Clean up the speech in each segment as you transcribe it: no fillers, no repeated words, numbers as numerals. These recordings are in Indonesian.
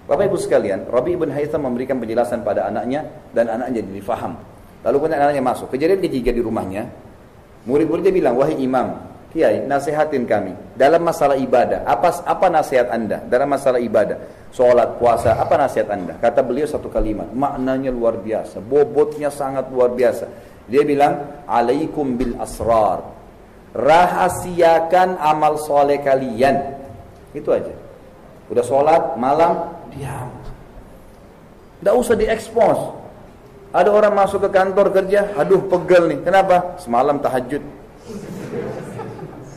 Bapak Ibu sekalian, Rabi' bin Haytham memberikan penjelasan pada anaknya dan anaknya jadi faham. Lalu kemudian anaknya masuk. Kejadian ketiga di rumahnya, murid-muridnya bilang, wahai imam, kiai, nasihatin kami dalam masalah ibadah. Apa nasihat anda dalam masalah ibadah? Sholat, puasa, apa nasihat anda? Kata beliau satu kalimat, maknanya luar biasa, bobotnya sangat luar biasa. Dia bilang, alaikum bil asrar, rahasiakan amal soleh kalian. Itu aja. Udah sholat malam, diam, tidak usah diekspos. Ada orang masuk ke kantor kerja, aduh pegel nih, kenapa? Semalam tahajud.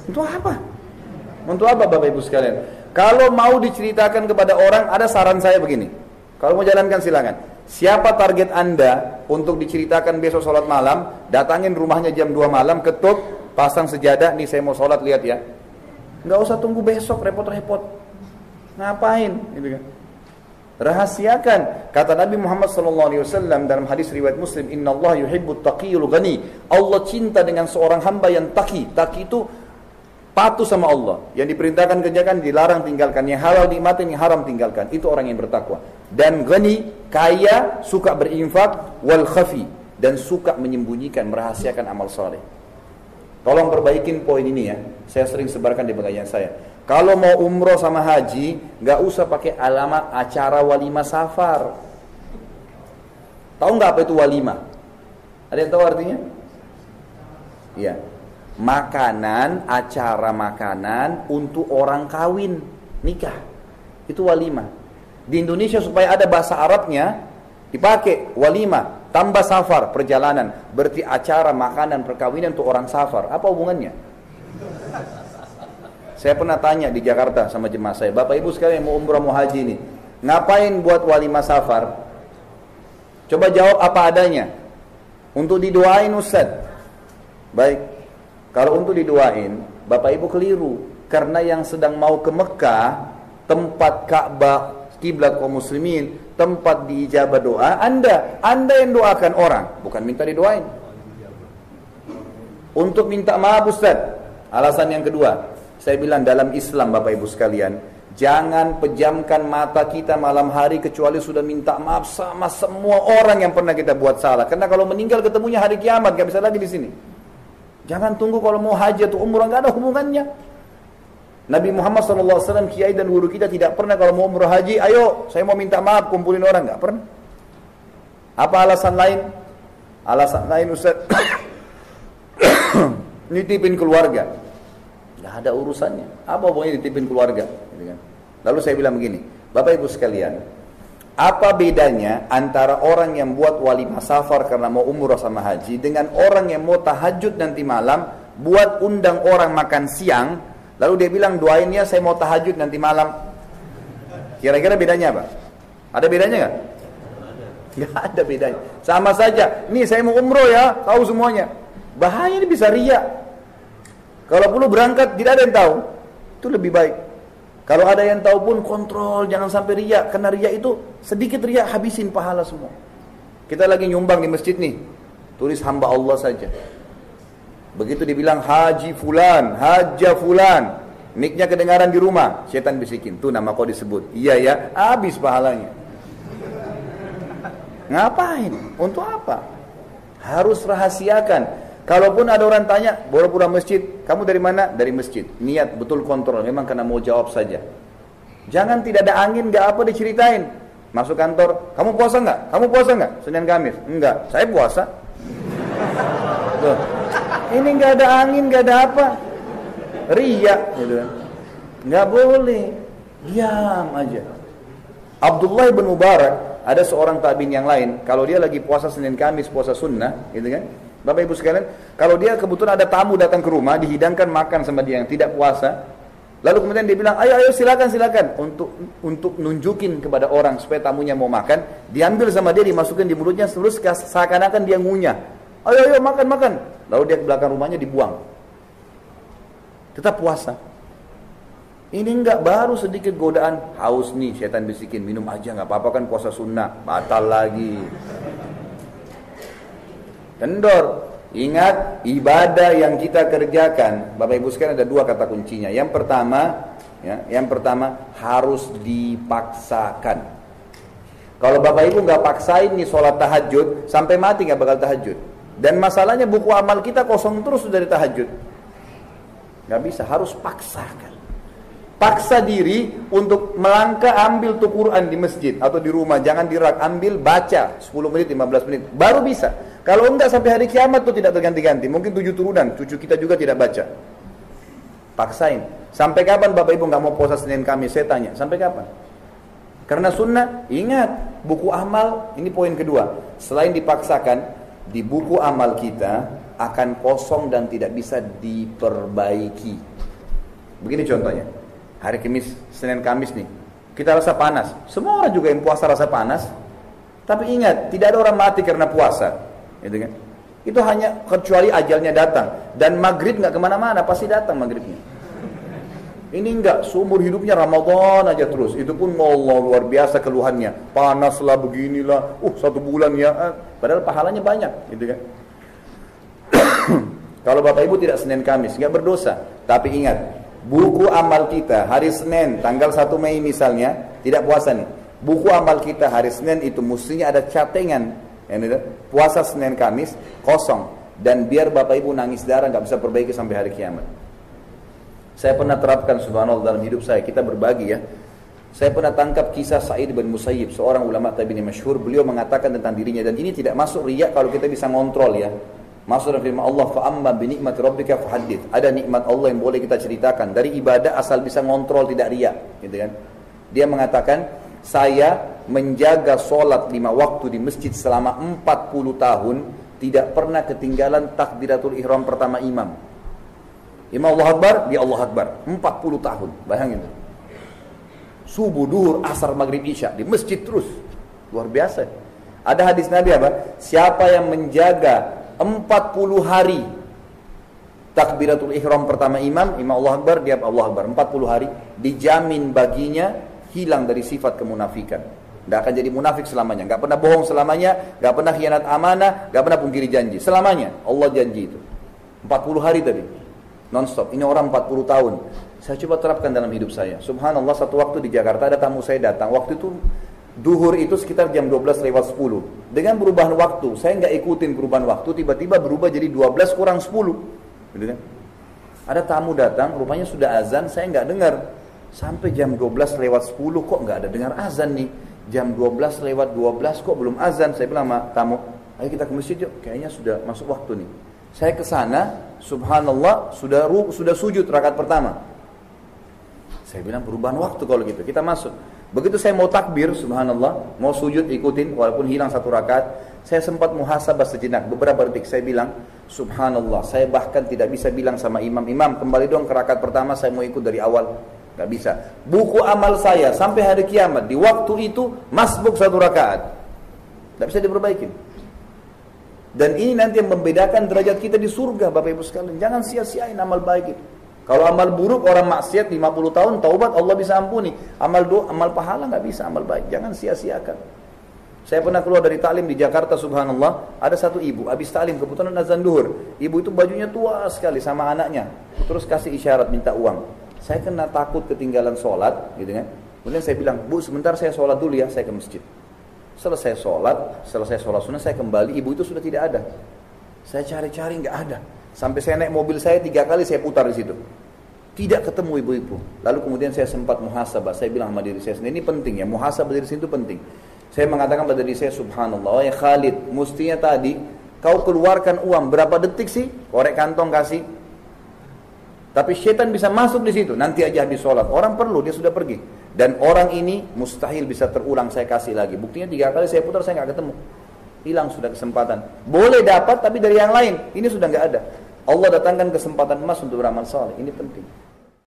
Untuk apa? Untuk apa Bapak Ibu sekalian? Kalau mau diceritakan kepada orang, ada saran saya begini. Kalau mau jalankan silakan. Siapa target anda untuk diceritakan besok sholat malam, datangin rumahnya jam 2 malam, ketuk, pasang sejadah, nih saya mau sholat, lihat ya. Nggak usah tunggu besok, repot-repot. Ngapain? Gitu kan? Rahasiakan. Kata Nabi Muhammad SAW dalam hadis riwayat Muslim, Inna Allah yuhibbut taqiyul ghani. Allah cinta dengan seorang hamba yang taqi. Taqi itu patuh sama Allah. Yang diperintahkan kerjakan, dilarang tinggalkan. Yang halal nikmatin, yang haram tinggalkan. Itu orang yang bertakwa. Dan ghani, kaya, suka berinfak, wal khafi, dan suka menyembunyikan, merahasiakan amal saleh. Tolong perbaikin poin ini ya. Saya sering sebarkan di pengajian saya. Kalau mau umroh sama haji, nggak usah pakai alamat acara walimah safar. Tahu nggak apa itu walimah? Ada yang tahu artinya? Iya. Makanan, acara makanan untuk orang kawin, nikah. Itu walimah. Di Indonesia supaya ada bahasa Arabnya, dipakai walimah, tambah safar, perjalanan. Berarti acara makanan perkawinan untuk orang safar. Apa hubungannya? Saya pernah tanya di Jakarta sama jemaah saya, Bapak Ibu sekalian yang mau umrah mau haji nih, ngapain buat walimah safar? Coba jawab apa adanya. Untuk didoain Ustaz. Baik. Kalau untuk didoain, Bapak Ibu keliru. Karena yang sedang mau ke Mekah, tempat Ka'bah, kiblat kaum muslimin, tempat diijabah doa, Anda yang doakan orang, bukan minta didoain. Untuk minta maaf Ustaz. Alasan yang kedua, saya bilang dalam Islam Bapak Ibu sekalian, jangan pejamkan mata kita malam hari kecuali sudah minta maaf sama semua orang yang pernah kita buat salah. Karena kalau meninggal ketemunya hari kiamat, gak bisa lagi di sini. Jangan tunggu kalau mau haji atau umrah, gak ada hubungannya. Nabi Muhammad SAW, kiai dan guru kita tidak pernah kalau mau umrah haji, ayo saya mau minta maaf, kumpulin orang, gak pernah. Apa alasan lain? Alasan lain Ustaz, nitipin keluarga. Gak ada urusannya. Apa hubungannya ditipin keluarga? Lalu saya bilang begini, Bapak Ibu sekalian, apa bedanya antara orang yang buat walimah safar karena mau umrah sama haji dengan orang yang mau tahajud nanti malam, buat undang orang makan siang, lalu dia bilang doain ya saya mau tahajud nanti malam. Kira-kira bedanya apa? Ada bedanya nggak? Nggak ada bedanya. Sama saja. Nih saya mau umrah ya, tahu semuanya. Bahaya ini bisa riya. Kalau perlu berangkat tidak ada yang tahu, itu lebih baik. Kalau ada yang tahu pun kontrol, jangan sampai riya. Karena riya itu sedikit riya habisin pahala semua. Kita lagi nyumbang di masjid nih, tulis hamba Allah saja. Begitu dibilang haji fulan, haja fulan, mic-nya kedengaran di rumah, setan bisikin, tuh nama kau disebut. Iya ya, habis pahalanya. Ngapain? Untuk apa? Harus rahasiakan. Kalaupun ada orang tanya, pura-pura masjid, kamu dari mana? Dari masjid. Niat betul kontrol, memang karena mau jawab saja. Jangan tidak ada angin, nggak apa diceritain. Masuk kantor, kamu puasa nggak? Kamu puasa nggak? Senin Kamis? Enggak, saya puasa. Tuh. Ini nggak ada angin, nggak ada apa. Riya, gitu. Nggak boleh. Diam aja. Abdullah bin Mubarak, ada seorang tabi'in yang lain, kalau dia lagi puasa Senin Kamis, puasa sunnah, gitu kan? Bapak Ibu sekalian, kalau dia kebetulan ada tamu datang ke rumah, dihidangkan makan sama dia yang tidak puasa, lalu kemudian dia bilang, ayo silakan untuk nunjukin kepada orang supaya tamunya mau makan, diambil sama dia, dimasukkan di mulutnya, terus seakan-akan dia ngunyah, ayo makan, lalu dia ke belakang rumahnya dibuang, tetap puasa. Ini enggak, baru sedikit godaan, haus nih, setan bisikin, minum aja nggak apa-apa kan puasa sunnah, batal lagi. Kendor. Ingat, ibadah yang kita kerjakan, Bapak Ibu sekalian, ada dua kata kuncinya. Yang pertama harus dipaksakan. Kalau Bapak Ibu nggak paksain nih sholat tahajud, sampai mati nggak bakal tahajud. Dan masalahnya buku amal kita kosong terus dari tahajud. Nggak bisa, harus paksakan. Paksa diri untuk melangkah ambil tuh Quran di masjid atau di rumah. Jangan di rak, ambil, baca 10 menit, 15 menit. Baru bisa. Kalau enggak sampai hari kiamat tuh tidak terganti-ganti. Mungkin 7 turunan, cucu kita juga tidak baca. Paksain. Sampai kapan Bapak Ibu nggak mau puasa Senin Kamis? Saya tanya, sampai kapan? Karena sunnah, ingat, buku amal, ini poin kedua. Selain dipaksakan, di buku amal kita akan kosong dan tidak bisa diperbaiki. Begini contohnya, hari Kamis, Senin Kamis nih, kita rasa panas. Semua orang juga yang puasa rasa panas. Tapi ingat, tidak ada orang mati karena puasa. Gitu kan? Itu hanya kecuali ajalnya datang. Dan maghrib nggak kemana-mana, pasti datang maghribnya. Ini enggak, seumur hidupnya Ramadan aja terus. Itu pun Allah luar biasa keluhannya. Panaslah beginilah, 1 bulan ya. Padahal pahalanya banyak, gitu kan. Kalau Bapak Ibu tidak Senin Kamis, enggak berdosa. Tapi ingat, buku amal kita hari Senin, tanggal 1 Mei misalnya, tidak puasa nih. Buku amal kita hari Senin itu mestinya ada catengan. Puasa Senin Kamis, kosong. Dan biar Bapak Ibu nangis darah, nggak bisa perbaiki sampai hari kiamat. Saya pernah terapkan subhanallah dalam hidup saya, kita berbagi ya. Saya pernah tangkap kisah Sa'id bin Musayyib, seorang ulama tabi'in masyhur. Beliau mengatakan tentang dirinya, dan ini tidak masuk riya kalau kita bisa ngontrol ya. Masuk dalam firman Allah, fa'amma bi ni'mati rabbika fahaddits. Ada nikmat Allah yang boleh kita ceritakan dari ibadah asal bisa ngontrol, tidak riya, gitu kan. Dia mengatakan, saya menjaga sholat 5 waktu di masjid selama 40 tahun, tidak pernah ketinggalan takbiratul ihram pertama imam. Imam Allah Akbar, dia Allah Akbar 40 tahun, bayangin. Subuh, duhur, asar, maghrib, isya di masjid terus. Luar biasa. Ada hadis Nabi apa? Siapa yang menjaga 40 hari takbiratul ihram pertama imam, Imam Allah Akbar, dia Allah Akbar 40 hari, dijamin baginya hilang dari sifat kemunafikan. Tidak akan jadi munafik selamanya, nggak pernah bohong selamanya, nggak pernah khianat amanah, nggak pernah pungkiri janji selamanya. Allah janji itu 40 hari tadi non-stop. Ini orang 40 tahun. Saya coba terapkan dalam hidup saya. Subhanallah, satu waktu di Jakarta ada tamu saya datang. Waktu itu duhur itu sekitar jam 12 lewat 10. Dengan perubahan waktu, saya nggak ikutin perubahan waktu, tiba-tiba berubah jadi 12 kurang 10. Gitu kan? Ada tamu datang, rupanya sudah azan, saya nggak dengar. Sampai jam 12 lewat 10 kok nggak ada dengar azan nih. Jam 12 lewat 12 kok belum azan. Saya bilang sama tamu, ayo kita ke masjid yuk, kayaknya sudah masuk waktu nih. Saya ke sana, subhanallah, sudah sujud rakaat pertama. Saya bilang perubahan waktu kalau gitu, kita masuk. Begitu saya mau takbir, subhanallah, mau sujud ikutin, walaupun hilang 1 rakaat, saya sempat muhasabah sejenak, beberapa detik. Saya bilang, subhanallah, saya bahkan tidak bisa bilang sama imam, kembali dong ke rakaat pertama, saya mau ikut dari awal. Gak bisa. Buku amal saya sampai hari kiamat, di waktu itu, masbuk 1 rakaat. Gak bisa diperbaikin. Dan ini nanti yang membedakan derajat kita di surga, Bapak Ibu sekalian. Jangan sia-siain amal baik itu. Kalau amal buruk, orang maksiat 50 tahun, taubat Allah bisa ampuni. Amal pahala nggak bisa, amal baik. Jangan sia-siakan. Saya pernah keluar dari taklim di Jakarta, subhanallah. Ada satu ibu, habis taklim, kebetulan azan duhur. Ibu itu bajunya tua sekali sama anaknya. Terus kasih isyarat minta uang. Saya kena takut ketinggalan sholat, gitu kan. Kemudian saya bilang, Bu, sebentar saya sholat dulu ya, saya ke masjid. Selesai sholat sunnah, saya kembali, ibu itu sudah tidak ada. Saya cari-cari nggak ada. Sampai saya naik mobil saya 3 kali saya putar di situ. Tidak ketemu ibu-ibu. Lalu kemudian saya sempat muhasabah. Saya bilang sama diri saya sendiri, ini penting ya, muhasabah diri sendiri itu penting. Saya mengatakan pada diri saya, subhanallah, ya Khalid, mestinya tadi kau keluarkan uang berapa detik sih? Korek kantong kasih. Tapi syaitan bisa masuk di situ. Nanti aja habis sholat. Orang perlu, dia sudah pergi. Dan orang ini mustahil bisa terulang, saya kasih lagi. Buktinya 3 kali saya putar, saya nggak ketemu. Hilang sudah kesempatan. Boleh dapat, tapi dari yang lain. Ini sudah nggak ada. Allah datangkan kesempatan emas untuk beramal saleh. Ini penting.